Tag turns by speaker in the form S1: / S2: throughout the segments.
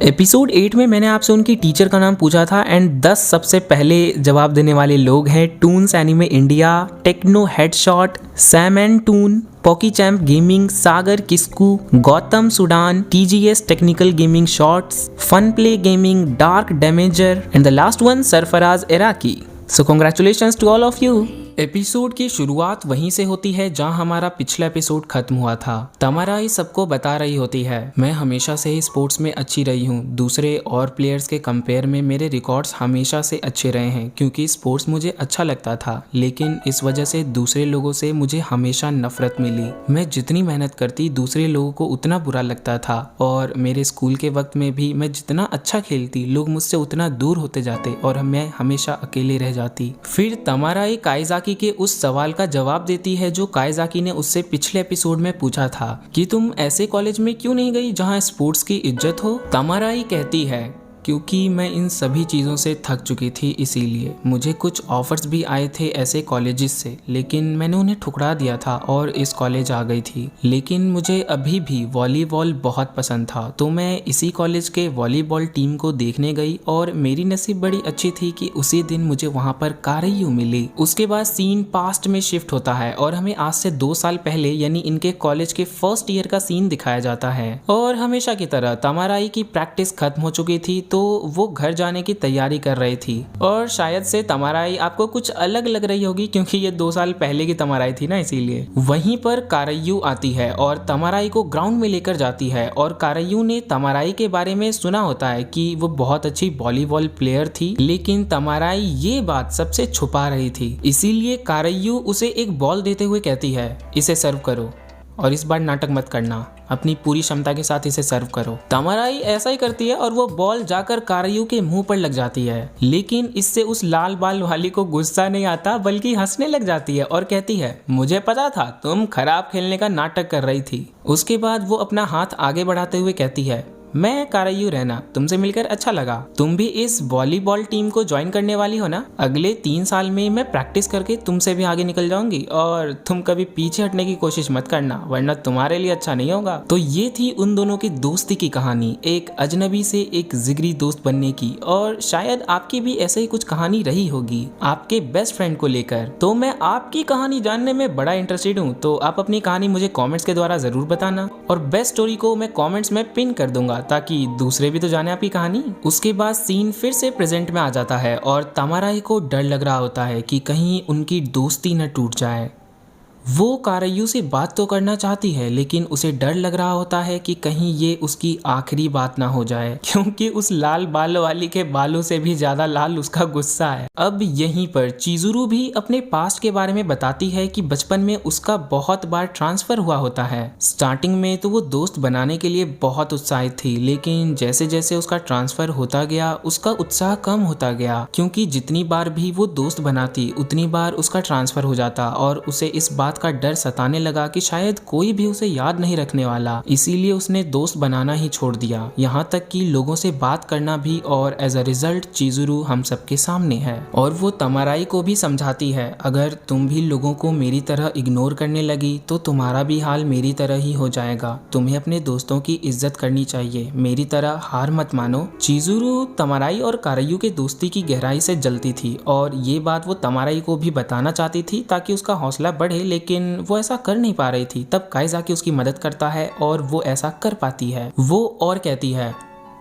S1: Episode 8 में मैंने आपसे उनकी टीचर का नाम पूछा था एंड 10 सबसे पहले जवाब देने वाले लोग हैं Toons Anime India, Techno Headshot, Sam and Toon, Pokey Champ Gaming, Sagar Kisku, Gautam Sudan, TGS Technical Gaming Shorts, Fun Play Gaming, Dark Damager and the last one Sarfaraz Iraqi. So congratulations to all of you. Episode की शुरुआत वहीं से होती है जहां हमारा पिछला episode खत्म हुआ था। तमाराई सबको बता रही होती है, मैं हमेशा से ही स्पोर्ट्स में अच्छी रही हूं, दूसरे और प्लेयर्स के कंपेयर में मेरे रिकॉर्ड्स हमेशा से अच्छे रहे हैं क्योंकि स्पोर्ट्स मुझे अच्छा लगता था, लेकिन इस वजह से दूसरे लोगों से मुझे हमेशा नफरत मिली। मैं जितनी मेहनत करती दूसरे लोगों को उतना बुरा लगता था और मेरे स्कूल के वक्त में भी मैं जितना अच्छा खेलती लोग मुझसे उतना दूर होते जाते और मैं हमेशा अकेले रह जाती। फिर तमाराई काइजाकी के उस सवाल का जवाब देती है जो काइजाकी ने उससे पिछले एपिसोड में पूछा था कि तुम ऐसे कॉलेज में क्यों नहीं गई जहां स्पोर्ट्स की इज्जत हो। तमाराई कहती है क्योंकि मैं इन सभी चीज़ों से थक चुकी थी, इसीलिए मुझे कुछ ऑफर्स भी आए थे ऐसे कॉलेजेस से, लेकिन मैंने उन्हें ठुकरा दिया था और इस कॉलेज आ गई थी। लेकिन मुझे अभी भी वॉलीबॉल बहुत पसंद था तो मैं इसी कॉलेज के वॉलीबॉल टीम को देखने गई और मेरी नसीब बड़ी अच्छी थी कि उसी दिन मुझे वहाँ पर कारयू मिली। उसके बाद सीन पास्ट में शिफ्ट होता है और हमें आज से 2 साल पहले यानी इनके कॉलेज के फर्स्ट ईयर का सीन दिखाया जाता है और हमेशा की तरह तमाराई की प्रैक्टिस खत्म हो चुकी थी तो वो घर जाने की तैयारी कर रही थी और शायद से तमाराई आपको कुछ अलग लग रही होगी क्योंकि ये 2 साल पहले की तमाराई थी ना, इसीलिए। वहीं पर कारयू आती है और तमाराई को ग्राउंड में लेकर जाती है और कारयू ने तमाराई के बारे में सुना होता है कि वो बहुत अच्छी वॉलीबॉल प्लेयर थी, लेकिन तमाराई ये बात सबसे छुपा रही थी। इसीलिए कारयू उसे एक बॉल देते हुए कहती है, इसे सर्व करो और इस बार नाटक मत करना, अपनी पूरी क्षमता के साथ इसे सर्व करो। तमाराई ऐसा ही करती है और वो बॉल जाकर कारयू के मुंह पर लग जाती है, लेकिन इससे उस लाल बाल वाली को गुस्सा नहीं आता बल्कि हंसने लग जाती है और कहती है, मुझे पता था तुम खराब खेलने का नाटक कर रही थी। उसके बाद वो अपना हाथ आगे बढ़ाते हुए कहती है, मैं कारयू रहना, तुमसे मिलकर अच्छा लगा। तुम भी इस वॉलीबॉल टीम को ज्वाइन करने वाली हो ना? अगले 3 साल में मैं प्रैक्टिस करके तुमसे भी आगे निकल जाऊंगी और तुम कभी पीछे हटने की कोशिश मत करना वरना तुम्हारे लिए अच्छा नहीं होगा। तो ये थी उन दोनों की दोस्ती की कहानी, एक अजनबी से एक जिगरी दोस्त बनने की, और शायद आपकी भी ऐसे ही कुछ कहानी रही होगी आपके बेस्ट फ्रेंड को लेकर। तो मैं आपकी कहानी जानने में बड़ा इंटरेस्टेड हूँ, तो आप अपनी कहानी मुझे कॉमेंट्स के द्वारा जरूर बताना और बेस्ट स्टोरी को मैं कॉमेंट्स में पिन कर दूंगा ताकि दूसरे भी तो जाने आपकी कहानी। उसके बाद सीन फिर से प्रेजेंट में आ जाता है और तमाराई को डर लग रहा होता है कि कहीं उनकी दोस्ती न टूट जाए। वो कारयू से बात तो करना चाहती है लेकिन उसे डर लग रहा होता है कि कहीं ये उसकी आखिरी बात ना हो जाए क्योंकि उस लाल बाल वाली के बालों से भी ज्यादा लाल उसका गुस्सा है। अब यहीं पर चिजुरू भी अपने पास्ट के बारे में बताती है कि बचपन में उसका बहुत बार ट्रांसफर हुआ होता है। स्टार्टिंग में तो वो दोस्त बनाने के लिए बहुत उत्साहित थी, लेकिन जैसे जैसे उसका ट्रांसफर होता गया उसका उत्साह कम होता गया क्योंकि जितनी बार भी वो दोस्त बनाती उतनी बार उसका ट्रांसफर हो जाता और उसे इस बात का डर सताने लगा कि शायद कोई भी उसे याद नहीं रखने वाला, इसीलिए उसने दोस्त बनाना ही छोड़ दिया, यहाँ तक कि लोगों से बात करना भी। और एज अ रिजल्ट चिजुरू हम सबके सामने है और वो तमाराई को भी समझाती है, अगर तुम भी लोगों को मेरी तरह इग्नोर करने लगी तो तुम्हारा भी हाल मेरी तरह ही हो जाएगा। तुम्हें अपने दोस्तों की इज्जत करनी चाहिए, मेरी तरह हार मत मानो। चिजुरू तमाराई और कारयू के दोस्ती की गहराई से जलती थी और ये बात वो तमाराई को भी बताना चाहती थी ताकि उसका हौसला बढ़े, लेकिन वो ऐसा कर नहीं पा रही थी। तब काइजाकी उसकी मदद करता है और वो ऐसा कर पाती है। वो और कहती है,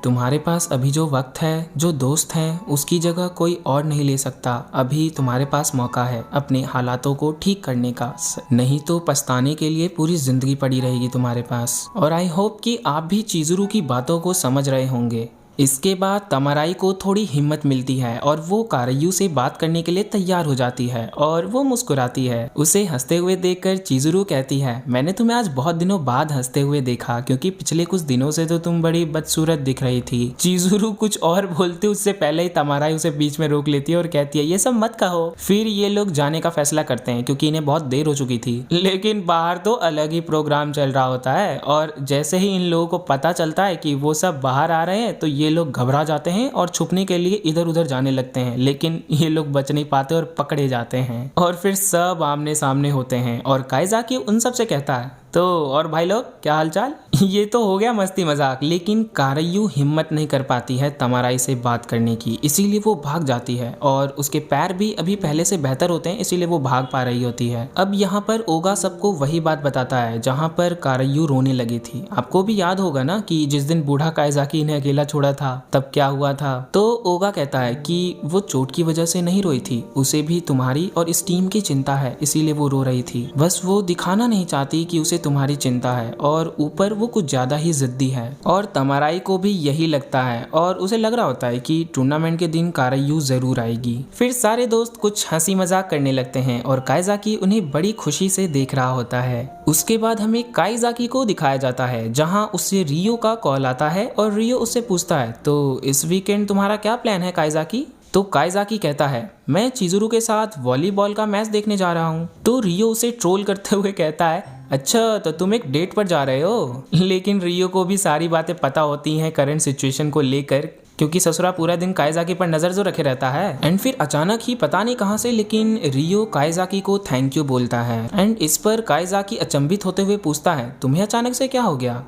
S1: तुम्हारे पास अभी जो वक्त है, जो दोस्त है, उसकी जगह कोई और नहीं ले सकता। अभी तुम्हारे पास मौका है अपने हालातों को ठीक करने का, नहीं तो पछताने के लिए पूरी जिंदगी पड़ी रहेगी तुम्हारे पास। और आई होप कि आप भी चिजुरू की बातों को समझ रहे होंगे। इसके बाद तमाराई को थोड़ी हिम्मत मिलती है और वो कारयू से बात करने के लिए तैयार हो जाती है और वो मुस्कुराती है। उसे हंसते हुए देखकर चिजुरू कहती है, मैंने तुम्हें आज बहुत दिनों बाद हंसते हुए देखा क्योंकि पिछले कुछ दिनों से तो तुम बड़ी बदसूरत दिख रही थी। चिजुरू कुछ और बोलते उससे पहले ही तमाराई उसे बीच में रोक लेती है और कहती है, ये सब मत कहो। फिर ये लोग जाने का फैसला करते हैं क्योंकि इन्हें बहुत देर हो चुकी थी, लेकिन बाहर तो अलग ही प्रोग्राम चल रहा होता है और जैसे ही इन लोगों को पता चलता है कि वो सब बाहर आ रहे हैं तो ये लोग घबरा जाते हैं और छुपने के लिए इधर उधर जाने लगते हैं, लेकिन ये लोग बच नहीं पाते और पकड़े जाते हैं और फिर सब आमने सामने होते हैं और काइजाकी उन सब से कहता है, तो और भाई लोग क्या हालचाल। ये तो हो गया मस्ती मजाक, लेकिन कारयू हिम्मत नहीं कर पाती है तमाराई से बात करने की, इसीलिए वो भाग जाती है और उसके पैर भी अभी पहले से बेहतर होते हैं, इसीलिए वो भाग पा रही होती है। अब यहाँ पर ओगा सबको वही बात बताता है जहाँ पर कारयू रोने लगी थी। आपको भी याद होगा ना कि जिस दिन बूढ़ा काइजाकी ने अकेला छोड़ा था तब क्या हुआ था। तो ओगा कहता है कि वो चोट की वजह से नहीं रोई थी, उसे भी तुम्हारी और इस टीम की चिंता है, इसीलिए वो रो रही थी। बस वो दिखाना नहीं चाहती कि उसे तुम्हारी चिंता है, और ऊपर वो कुछ ज्यादा ही जिद्दी है। और तमाराई को भी यही लगता है और उसे लग रहा होता है कि टूर्नामेंट के दिन कारयू जरूर आएगी। फिर सारे दोस्त कुछ हंसी मजाक करने लगते हैं और काइजाकी उन्हें बड़ी खुशी से देख रहा होता है। उसके बाद हमें काइजाकी को दिखाया जाता है जहां उससे रियो का कॉल आता है और रियो उससे पूछता है, तो इस वीकेंड तुम्हारा क्या प्लान है काइजाकी? तो काइजाकी कहता है, मैं चिजुरू के साथ वॉलीबॉल का मैच देखने जा रहा हूँ। तो रियो उसे ट्रोल करते हुए कहता है, अच्छा तो तुम एक डेट पर जा रहे हो। लेकिन रियो को भी सारी बातें पता होती हैं करंट सिचुएशन को लेकर, क्योंकि ससुरा पूरा दिन काइजाकी पर नजर जो रखे रहता है। एंड फिर अचानक ही पता नहीं कहां से, लेकिन रियो काइजाकी को थैंक यू बोलता है। एंड इस पर काइजाकी अचंभित होते हुए पूछता है, तुम्हें अचानक से क्या हो गया?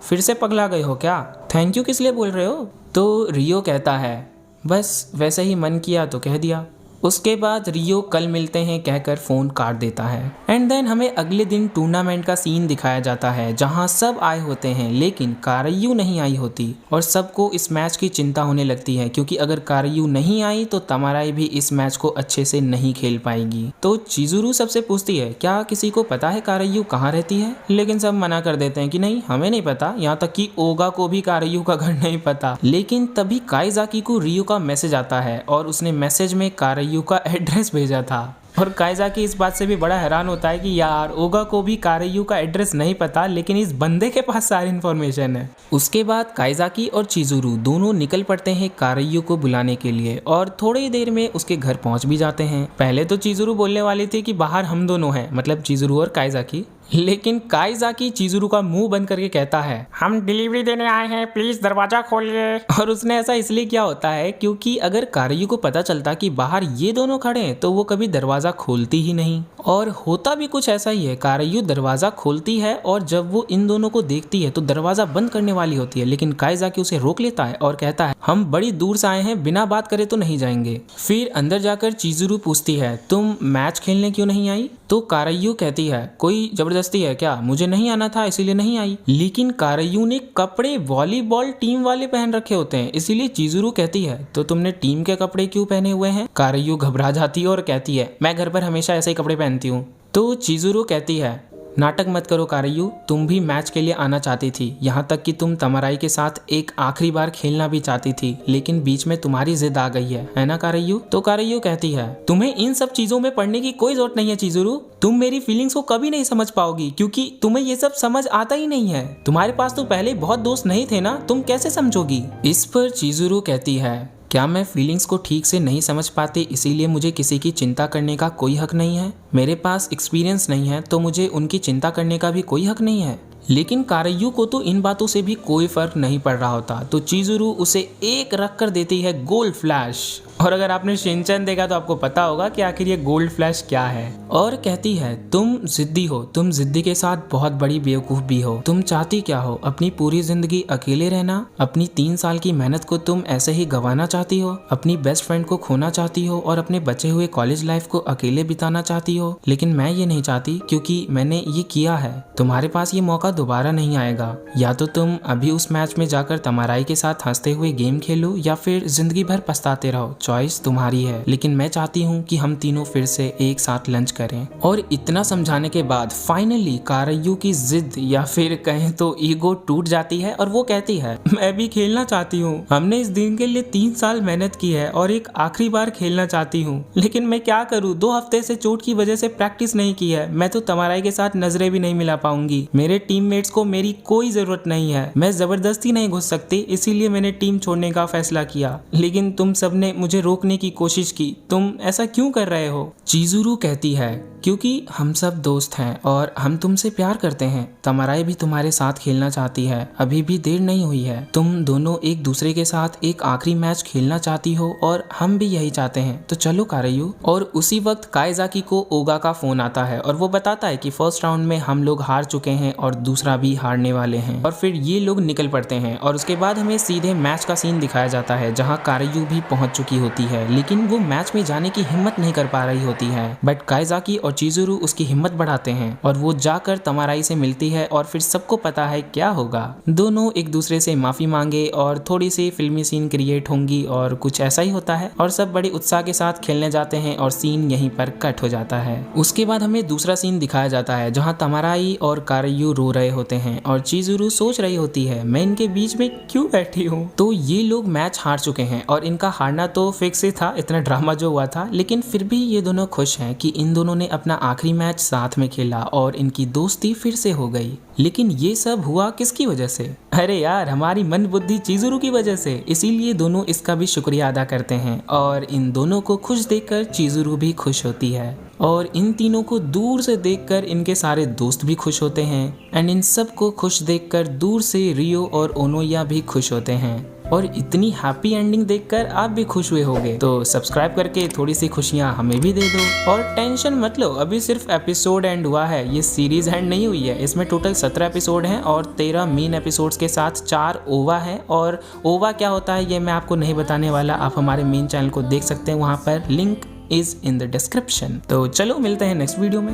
S1: फिर से पगला गए हो क्या? थैंक यू किस लिए बोल रहे हो? तो रियो कहता है, बस वैसे ही मन किया तो कह दिया। उसके बाद रियो कल मिलते हैं कहकर फोन काट देता है। एंड देन हमें अगले दिन टूर्नामेंट का सीन दिखाया जाता है जहां सब आए होते हैं, लेकिन कारयू नहीं आई होती और सबको इस मैच की चिंता होने लगती है, क्योंकि अगर कारयू नहीं आई तो तमाराई भी इस मैच को अच्छे से नहीं खेल पाएगी। तो चिजुरू सबसे पूछती है, क्या किसी को पता है कारयू कहाँ रहती है? लेकिन सब मना कर देते हैं कि नहीं, हमें नहीं पता। यहाँ तक कि ओगा को भी कारयू का घर नहीं पता। लेकिन तभी काइजाकी को रियो का मैसेज आता है और उसने मैसेज में कारयू का एड्रेस भेजा था। और काइजाकी इस बात से भी बड़ा हैरान होता है कि यार ओगा को भी कारयू का एड्रेस नहीं पता, लेकिन इस बंदे के पास सारी इन्फॉर्मेशन है। उसके बाद काइजाकी और चिजुरू दोनों निकल पड़ते हैं कारयू को बुलाने के लिए और थोड़ी ही देर में उसके घर पहुंच भी जाते हैं। पहले तो चिजुरू बोलने वाली थी कि बाहर हम दोनों हैं, मतलब चिजुरू और काइजाकी, लेकिन काइजाकी चिजुरू का मुंह बंद करके कहता है, हम डिलीवरी देने आए हैं, प्लीज दरवाजा खोलिए। और उसने ऐसा इसलिए किया होता है क्योंकि अगर कारयू को पता चलता कि बाहर ये दोनों खड़े हैं तो वो कभी दरवाजा खोलती ही नहीं। और होता भी कुछ ऐसा ही है, कारयू दरवाजा खोलती है और जब वो इन दोनों को देखती है तो दरवाजा बंद करने वाली होती है, लेकिन काइजाकी उसे रोक लेता है और कहता है, हम बड़ी दूर से आए हैं, बिना बात करे तो नहीं जाएंगे। फिर अंदर जाकर चिजुरू पूछती है, तुम मैच खेलने क्यों नहीं आई? तो कारयू कहती है, कोई जबरदस्ती है क्या? मुझे नहीं आना था इसीलिए नहीं आई। लेकिन कारयू ने कपड़े वॉलीबॉल टीम वाले पहन रखे होते हैं, इसीलिए चिजुरू कहती है, तो तुमने टीम के कपड़े क्यों पहने हुए हैं? कारयू घबरा जाती है और कहती है, मैं घर पर हमेशा ऐसे ही कपड़े पहनती हूँ। तो चिजुरू कहती है, नाटक मत करो कारयू, तुम भी मैच के लिए आना चाहती थी, यहाँ तक कि तुम तमाराई के साथ एक आखिरी बार खेलना भी चाहती थी, लेकिन बीच में तुम्हारी जिद आ गई है ना कारयू? तो कारयू कहती है, तुम्हें इन सब चीजों में पढ़ने की कोई जरूरत नहीं है चिजुरू, तुम मेरी फीलिंग्स को कभी नहीं समझ पाओगी क्योंकि तुम्हें ये सब समझ आता ही नहीं है। तुम्हारे पास तो पहले बहुत दोस्त नहीं थे ना, तुम कैसे समझोगी? इस पर चिजुरू कहती है, क्या मैं फीलिंग्स को ठीक से नहीं समझ पाती इसीलिए मुझे किसी की चिंता करने का कोई हक नहीं है? मेरे पास एक्सपीरियंस नहीं है तो मुझे उनकी चिंता करने का भी कोई हक नहीं है? लेकिन कारयू को तो इन बातों से भी कोई फर्क नहीं पड़ रहा होता, तो चिजुरू उसे एक रख कर देती है गोल्ड फ्लैश। और अगर आपने शिनचैन देखा तो आपको पता होगा कि आखिर ये गोल्ड फ्लैश क्या है। और कहती है, तुम जिद्दी हो, तुम जिद्दी के साथ बहुत बड़ी बेवकूफ भी हो। तुम चाहती क्या हो? अपनी पूरी जिंदगी अकेले रहना? अपनी 3 साल की मेहनत को तुम ऐसे ही गंवाना चाहती हो? अपनी बेस्ट फ्रेंड को खोना चाहती हो और अपने बचे हुए कॉलेज लाइफ को अकेले बिताना चाहती हो? लेकिन मैं ये नहीं चाहती क्योंकि मैंने ये किया है। तुम्हारे पास ये मौका दोबारा नहीं आएगा। या तो तुम अभी उस मैच में जाकर तमाराई के साथ हंसते हुए गेम खेलो या फिर जिंदगी भर पछताते रहो, चॉइस तुम्हारी है। लेकिन मैं चाहती हूँ कि हम तीनों फिर से एक साथ लंच करें। और इतना समझाने के बाद फाइनली कारयू की जिद या फिर कहें तो ईगो टूट जाती है और वो कहती है, मैं भी खेलना चाहती हूँ। हमने इस दिन के लिए 3 साल मेहनत की है और एक आखिरी बार खेलना चाहती हूँ, लेकिन मैं क्या करूँ, 2 हफ्ते से चोट की वजह से प्रैक्टिस नहीं की है। मैं तो तमाराई के साथ नजरें भी नहीं मिला पाऊंगी। मेरे टीममेट्स को मेरी कोई जरूरत नहीं है। मैं जबरदस्ती नहीं घुस सकती, इसीलिए मैंने टीम छोड़ने का फैसला किया। लेकिन तुम सबने मुझे रोकने की कोशिश की, तुम ऐसा क्यों कर रहे हो? चिजुरू कहती है, क्योंकि हम सब दोस्त हैं और हम तुमसे प्यार करते हैं। तमाराई भी तुम्हारे साथ खेलना चाहती है, अभी भी देर नहीं हुई है। तुम दोनों एक दूसरे के साथ एक आखिरी मैच खेलना चाहती हो और हम भी यही चाहते हैं, तो चलो कारयू। और उसी वक्त काइजाकी को ओगा का फोन आता है और वो बताता है कि फर्स्ट राउंड में हम लोग हार चुके हैं और दूसरा भी हारने वाले हैं। और फिर ये लोग निकल पड़ते हैं और उसके बाद हमें सीधे मैच का सीन दिखाया जाता है जहाँ कारायू भी पहुंच चुकी होती है, लेकिन वो मैच में जाने की हिम्मत नहीं कर पा रही होती है। बट काइजाकी और चिजुरू उसकी हिम्मत बढ़ाते हैं और वो जाकर तमाराई से मिलती है और फिर सबको पता है क्या होगा। दोनों एक दूसरे से माफी मांगे और थोड़ी सी फिल्मी सीन क्रिएट होंगी और कुछ ऐसा ही होता है और सब बड़े उत्साह के साथ खेलने जाते हैं और सीन यहीं पर कट हो जाता है। उसके बाद हमें दूसरा सीन दिखाया जाता है जहाँ तमाराई और कारायू रो रहे होते हैं और चिजुरू सोच रही होती है मैं इनके बीच में क्यों बैठी हूँ। तो ये लोग मैच हार चुके हैं और इनका हारना तो फिक्स ही था, इतना ड्रामा जो हुआ था, लेकिन फिर भी ये दोनों खुश हैं कि इन दोनों ने अपना आखिरी मैच साथ में खेला और इनकी दोस्ती फिर से हो गई। लेकिन ये सब हुआ किसकी वजह से? अरे यार, हमारी मन बुद्धि चिजुरू की वजह से। इसीलिए दोनों इसका भी शुक्रिया अदा करते हैं और इन दोनों को खुश देखकर चिजुरू भी खुश होती है और इन तीनों को दूर से देखकर इनके सारे दोस्त भी खुश होते हैं एंड इन सब को खुश देखकर दूर से रियो और ओनोया भी खुश होते हैं। और इतनी हैप्पी एंडिंग देखकर आप भी खुश हुए होंगे, तो सब्सक्राइब करके थोड़ी सी खुशियां हमें भी दे दो। और टेंशन मत लो, अभी सिर्फ एपिसोड एंड हुआ है, ये सीरीज एंड नहीं हुई है। इसमें टोटल 17 एपिसोड हैं और 13 मेन एपिसोड्स के साथ 4 ओवा है। और ओवा क्या होता है ये मैं आपको नहीं बताने वाला, आप हमारे मेन चैनल को देख सकते हैं, वहाँ पर link is in the description. तो चलो मिलते हैं नेक्स्ट वीडियो में।